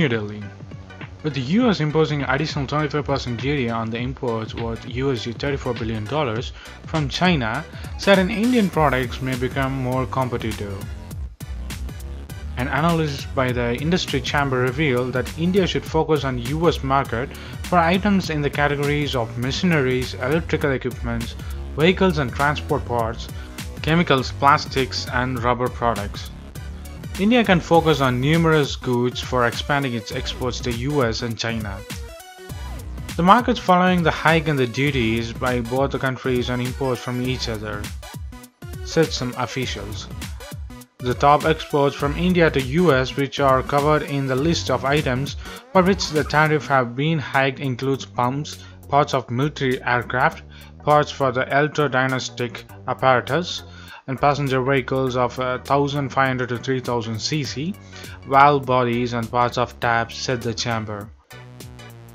New Delhi. With the US imposing additional 25% duty on the imports worth $34 billion from China, certain Indian products may become more competitive. An analysis by the industry chamber revealed that India should focus on US market for items in the categories of machineries, electrical equipments, vehicles and transport parts, chemicals, plastics and rubber products. India can focus on numerous goods for expanding its exports to US and China. The markets following the hike in the duties by both the countries on imports from each other, said some officials. The top exports from India to US which are covered in the list of items for which the tariff have been hiked includes pumps, parts of military aircraft, parts for the electrodiagnostic apparatus, and passenger vehicles of 1500 to 3000 cc, valve bodies and parts of taps, said the chamber.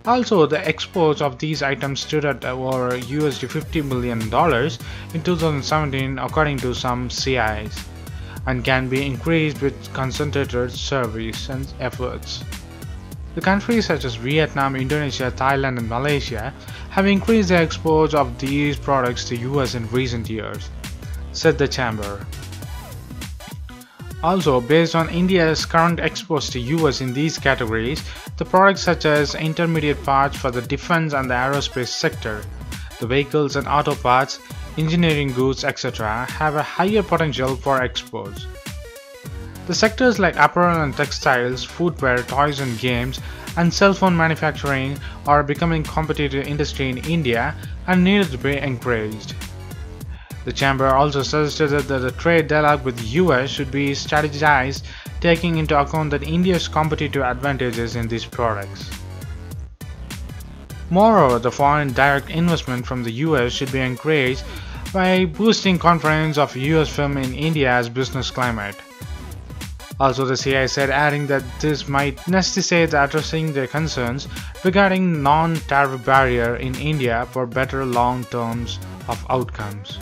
Also, the exports of these items stood at over $50 million in 2017 according to some CIs, and can be increased with concentrated service and efforts. The countries such as Vietnam, Indonesia, Thailand and Malaysia have increased their exports of these products to US in recent years, said the chamber. Also, based on India's current exports to US in these categories, the products such as intermediate parts for the defense and the aerospace sector, the vehicles and auto parts, engineering goods, etc. have a higher potential for exports. The sectors like apparel and textiles, footwear, toys and games, and cell phone manufacturing are becoming competitive industry in India and needed to be encouraged. The chamber also suggested that the trade dialogue with the US should be strategized, taking into account that India's competitive advantages in these products. Moreover, the foreign direct investment from the US should be encouraged by boosting confidence of US firms in India's business climate. Also, the CI said, adding that this might necessitate addressing their concerns regarding non-tariff barrier in India for better long terms of outcomes.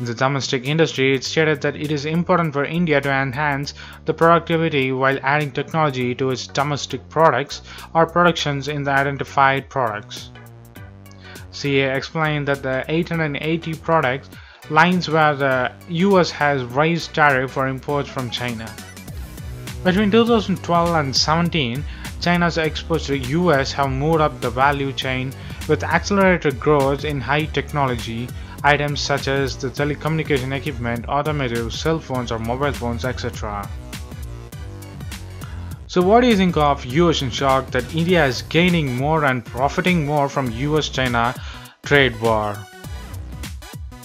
In the domestic industry, it stated that it is important for India to enhance the productivity while adding technology to its domestic products or productions in the identified products. CA explained that the 880 product lines where the US has raised tariff for imports from China. Between 2012 and 17, China's exports to US have moved up the value chain with accelerated growth in high technology items such as the telecommunication equipment, automotive, cell phones or mobile phones, etc. So what do you think of US in shock that India is gaining more and profiting more from US-China trade war?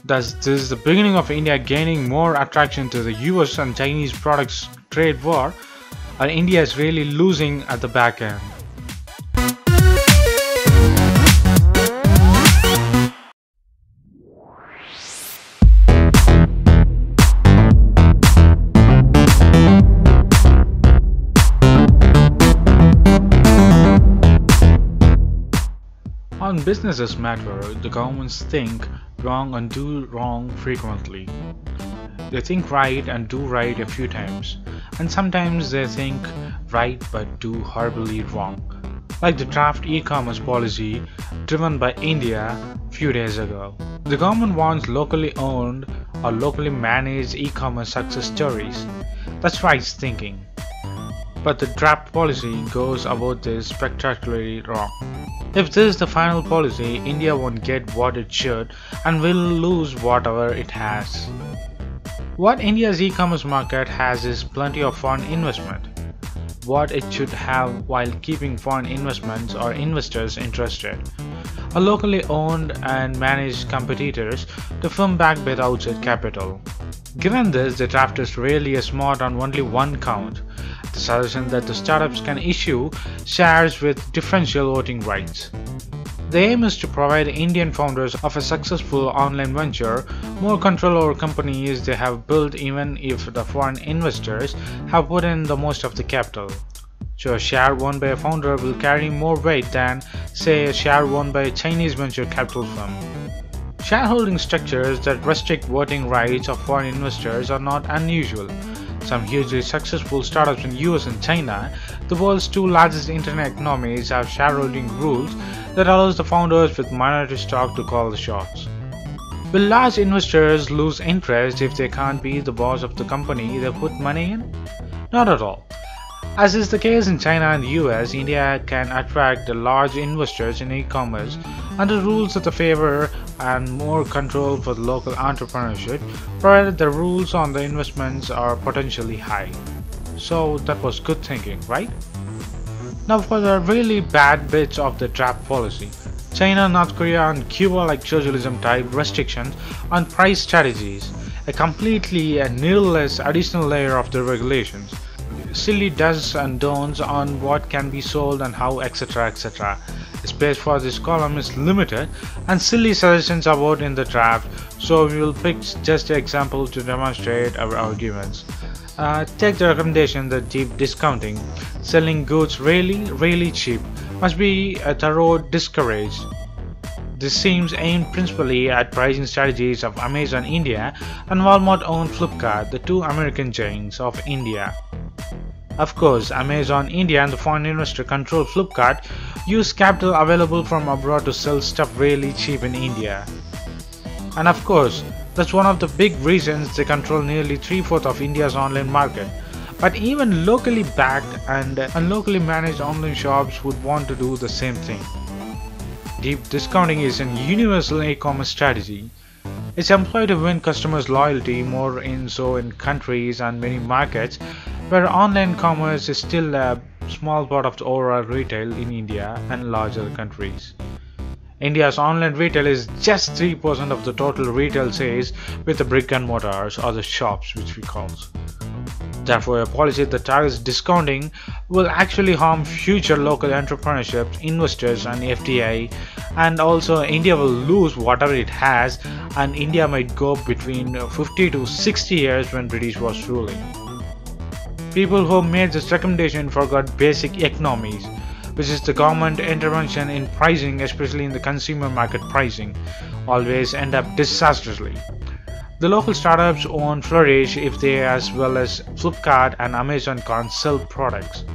Thus, this is the beginning of India gaining more attraction to the US and Chinese products trade war, or India is really losing at the back end? On businesses matter, the governments think wrong and do wrong frequently. They think right and do right a few times, and sometimes they think right but do horribly wrong, like the draft e-commerce policy driven by India a few days ago. The government wants locally owned or locally managed e-commerce success stories. That's right thinking. But the draft policy goes about this spectacularly wrong. If this is the final policy, India won't get what it should and will lose whatever it has. What India's e-commerce market has is plenty of foreign investment. What it should have while keeping foreign investments or investors interested are locally owned and managed competitors to firm back by the outside capital. Given this, the draft is really a smart on only one count: the suggestion that the startups can issue shares with differential voting rights. The aim is to provide Indian founders of a successful online venture more control over companies they have built, even if the foreign investors have put in the most of the capital. So a share owned by a founder will carry more weight than, say, a share owned by a Chinese venture capital firm. Shareholding structures that restrict voting rights of foreign investors are not unusual. Some hugely successful startups in US and China, the world's two largest internet economies, have shareholding rules that allows the founders with minority stock to call the shots. Will large investors lose interest if they can't be the boss of the company they put money in? Not at all. As is the case in China and the US, India can attract the large investors in e-commerce under rules that favor and more control for the local entrepreneurship, provided the rules on the investments are potentially high. So that was good thinking, right? Now for the really bad bits of the draft policy. China, North Korea and Cuba-like socialism type restrictions on price strategies, a completely needless additional layer of the regulations. Silly does and don'ts on what can be sold and how, etc. etc. Space for this column is limited and silly suggestions are about in the draft, so we will pick just an example to demonstrate our arguments. Take the recommendation that deep discounting, selling goods really cheap, must be thoroughly discouraged. This seems aimed principally at pricing strategies of Amazon India and Walmart-owned Flipkart, the two American giants of India. Of course, Amazon India and the foreign investor-controlled Flipkart use capital available from abroad to sell stuff really cheap in India. And of course, that's one of the big reasons they control nearly 3/4 of India's online market. But even locally backed and locally managed online shops would want to do the same thing. Deep discounting is an universal e-commerce strategy. It's employed to win customers' loyalty more in countries and many markets where online commerce is still a small part of the overall retail in India and larger countries. India's online retail is just 3% of the total retail sales with the brick and mortars or the shops which we call. Therefore, a policy that targets discounting will actually harm future local entrepreneurship, investors and FDI, and also India will lose whatever it has, and India might go between 50 to 60 years when British was ruling. People who made this recommendation forgot basic economics, which is the government intervention in pricing, especially in the consumer market pricing, always end up disastrously. The local startups won't flourish if they, as well as Flipkart and Amazon, can't sell products.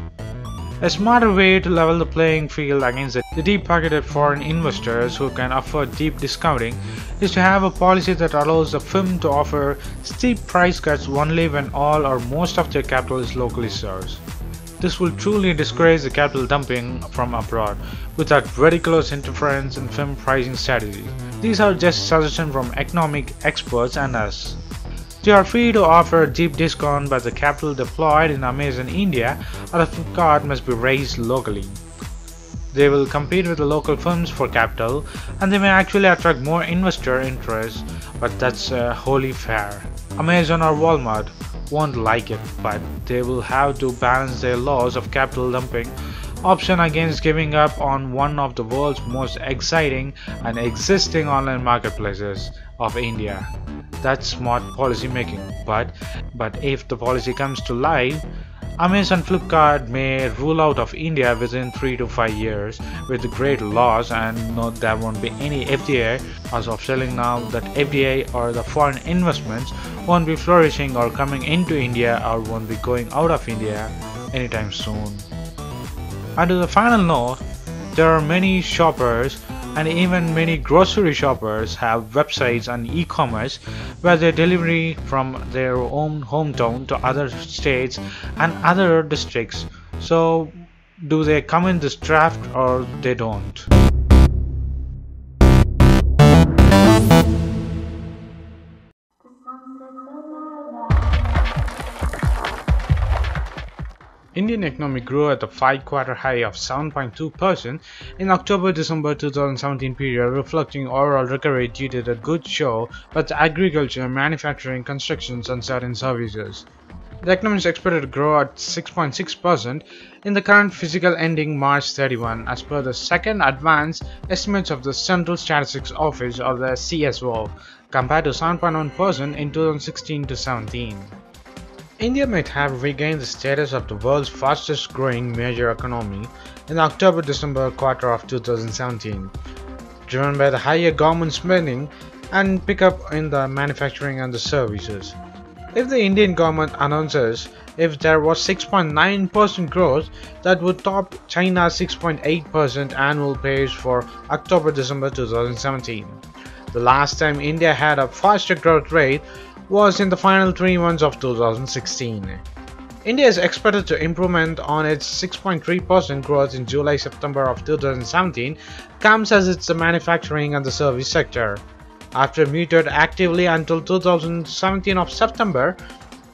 A smarter way to level the playing field against the deep-pocketed foreign investors who can afford deep discounting is to have a policy that allows the firm to offer steep price cuts only when all or most of their capital is locally sourced. This will truly discourage the capital dumping from abroad without ridiculous interference in firm pricing strategies. These are just suggestions from economic experts and us. They are free to offer a deep discount, but the capital deployed in Amazon India or Flipkart must be raised locally. They will compete with the local firms for capital, and they may actually attract more investor interest, but that's wholly fair. Amazon or Walmart won't like it, but they will have to balance their laws of capital dumping option against giving up on one of the world's most exciting and existing online marketplaces of India. That's smart policy making, but if the policy comes to life, Amazon Flipkart may rule out of India within 3 to 5 years with great loss, and there won't be any FDI. As of selling now, that FDI or the foreign investments won't be flourishing or coming into India or won't be going out of India anytime soon. And to the final note, there are many shoppers and even many grocery shoppers have websites and e-commerce where they delivery from their own hometown to other states and other districts. So do they come in this draft or they don't? Indian economy grew at a 5-quarter high of 7.2% in October-December 2017 period, reflecting overall recovery due to the good show with agriculture, manufacturing, constructions and certain services. The economy is expected to grow at 6.6% in the current fiscal ending March 31 as per the second advanced estimates of the Central Statistics Office or the CSO, compared to 7.1% in 2016-17. India might have regained the status of the world's fastest growing major economy in the October-December quarter of 2017, driven by the higher government spending and pickup in the manufacturing and the services. If the Indian government announces if there was 6.9% growth, that would top China's 6.8% annual pace for October-December 2017. The last time India had a faster growth rate was in the final 3 months of 2016. India is expected to improvement on its 6.3% growth in July-September of 2017 comes as it's the manufacturing and the service sector. After muted actively until 2017 of September,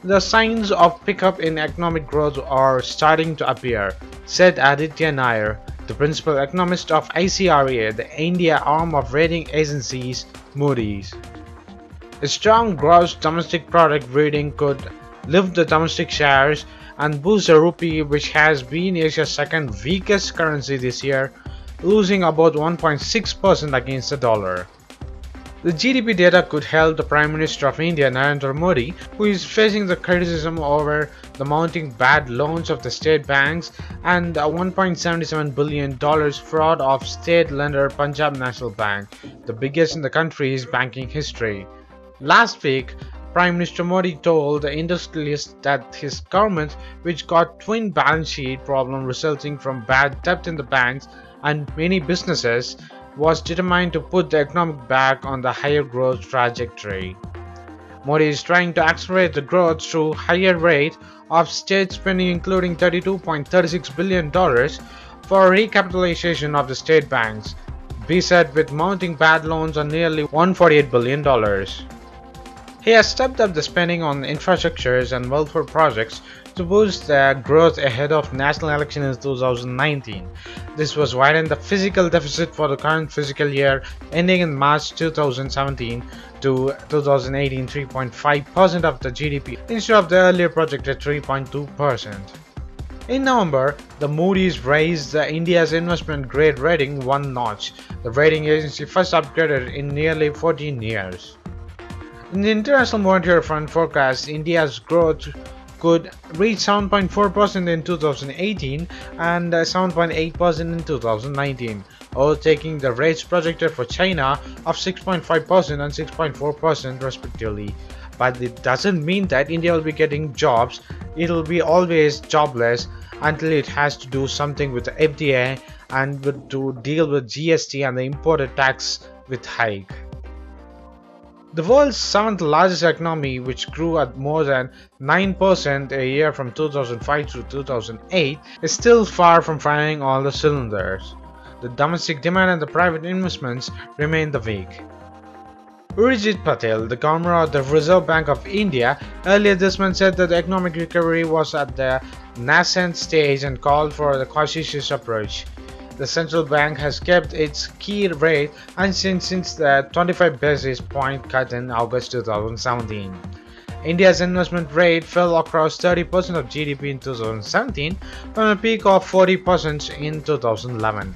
the signs of pickup in economic growth are starting to appear, said Aditya Nair, the principal economist of ICRA, the India arm of rating agencies Moody's. A strong gross domestic product reading could lift the domestic shares and boost the rupee, which has been Asia's second weakest currency this year, losing about 1.6% against the dollar. The GDP data could help the Prime Minister of India, Narendra Modi, who is facing the criticism over the mounting bad loans of the state banks and a $1.77 billion fraud of state lender Punjab National Bank, the biggest in the country's banking history. Last week, Prime Minister Modi told the industrialists that his government, which got twin balance sheet problem resulting from bad debt in the banks and many businesses, was determined to put the economic back on the higher growth trajectory. Modi is trying to accelerate the growth through higher rate of state spending, including $32.36 billion for recapitalization of the state banks, beset with mounting bad loans on nearly $148 billion. He has stepped up the spending on infrastructures and welfare projects to boost their growth ahead of national elections in 2019. This was widen the fiscal deficit for the current fiscal year ending in March 2017 to 2018 3.5% of the GDP instead of the earlier projected 3.2%. In November, the Moody's raised India's investment grade rating one notch, the rating agency first upgraded in nearly 14 years. In the International Monetary Fund forecast, India's growth could reach 7.4% in 2018 and 7.8% in 2019, overtaking the rates projected for China of 6.5% and 6.4% respectively. But it doesn't mean that India will be getting jobs. It will be always jobless until it has to do something with the FDI and to deal with GST and the imported tax with hike. The world's 7th largest economy, which grew at more than 9% a year from 2005 to 2008, is still far from firing all the cylinders. The domestic demand and the private investments remain the weak. Urjit Patel, the governor of the Reserve Bank of India, earlier this month said that the economic recovery was at the nascent stage and called for a cautious approach. The central bank has kept its key rate unchanged since the 25 basis point cut in August 2017. India's investment rate fell across 30% of GDP in 2017 from a peak of 40% in 2011.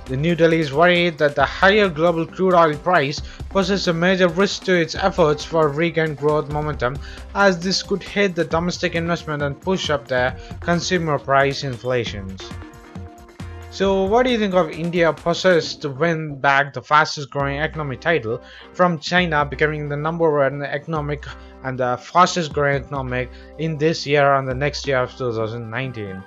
The New Delhi is worried that the higher global crude oil price poses a major risk to its efforts for regained growth momentum, as this could hit the domestic investment and push up the consumer price inflations. So what do you think of India possessed to win back the fastest growing economic title from China, becoming the #1 economic and the fastest growing economic in this year and the next year of 2019?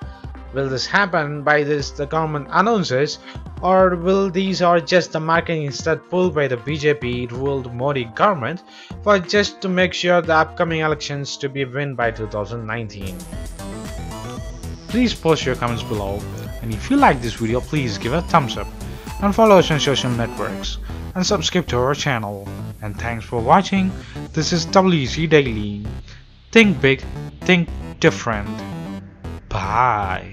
Will this happen by the government announces, or will these are just the marketing instead pulled by the BJP ruled Modi government for just to make sure the upcoming elections to be won by 2019? Please post your comments below, and if you like this video, please give a thumbs up and follow us on social networks and subscribe to our channel. And thanks for watching. This is WC Daily. Think big, think different. Bye.